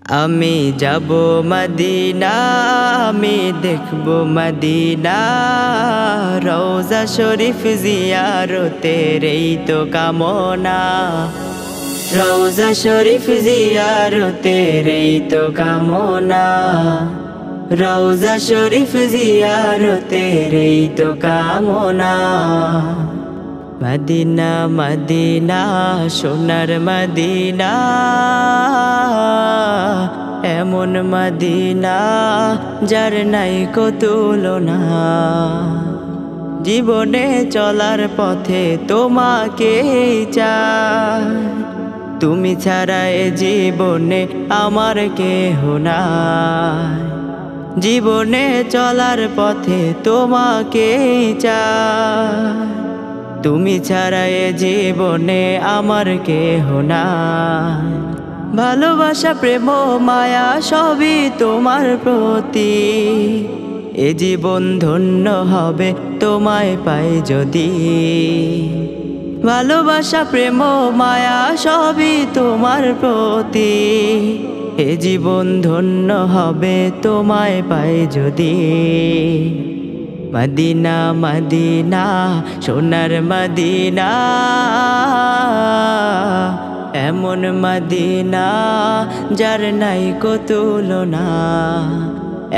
আমি যাব মদিনা, আমি দেখব মদিনা, রওজা শরীফ জিয়ারতের এই তো কামনা। রওজা শরীফ জিয়ারতের এই তো কামনা, রওজা শরীফ জিয়ারতের এই তো কামনা। মদিনা মদিনা সোনার মদিনা, এমন মদিনা যার নাই কো তুলনা। জীবনে চলার পথে তোমাকে চাই, তুমি ছাড়া এ জীবনে আমার কেহ নাই। জীবনে চলার পথে তোমাকে চাই, তুমি ছাড়া এ জীবনে আমার কেহ নাই। ভালোবাসা প্রেম মায়া সবই তোমার প্রতি, এ জীবন ধন্য হবে তোমায় পাই যদি। ভালোবাসা প্রেম মায়া সবই তোমার প্রতি, এ জীবন ধন্য হবে তোমায় পাই যদি। মদিনা মদিনা সোনার মদিনা, এমন মদিনা যার নাই কো তুলনা।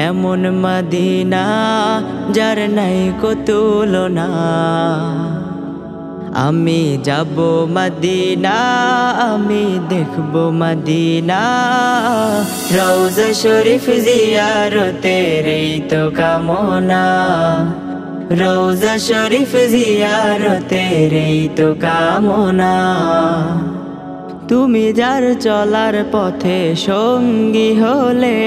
এমন মদিনা যার নাই কো তুলনা। আমি যাব মদিনা, আমি দেখব মদিনা, রওজা শরীফ জিয়ারতের এই তো কামনা। রওজা শরীফ জিয়ারতের এই তো কামনা। তুমি যার চলার পথে সঙ্গী হলে,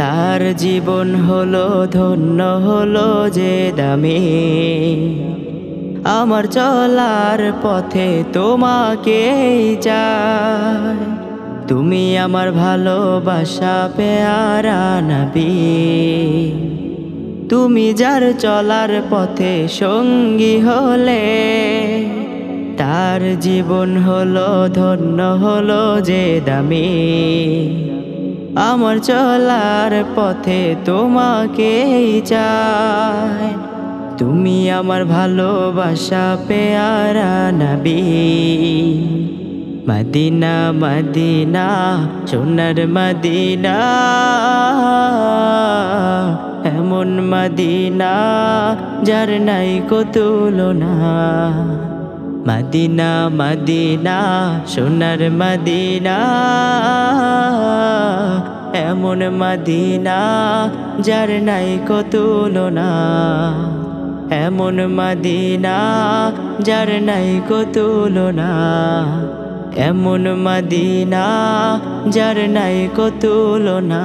তার জীবন হলো ধন্য হলো যে দামি। আমার চলার পথে তোমাকেই চাই, তুমি আমার ভালোবাসা পেয়ারা নবী। তুমি যার চলার পথে সঙ্গী হলে, তার জীবন হলো ধন্য হলো যে দামি। আমার চলার পথে তোমাকেই চাই, তুমি আমার ভালোবাসা পেয়ারা নবী। মদিনা মদিনা সোনার মদিনা, এমন মদিনা যার নাই কো তুলনা। মদিনা মদিনা সোনার মদিনা, এমন মদিনা যার নাই কো তুলনা। এমন মদিনা যার নাই কো তুলনা। এমন মদিনা যার নাই কো তুলনা।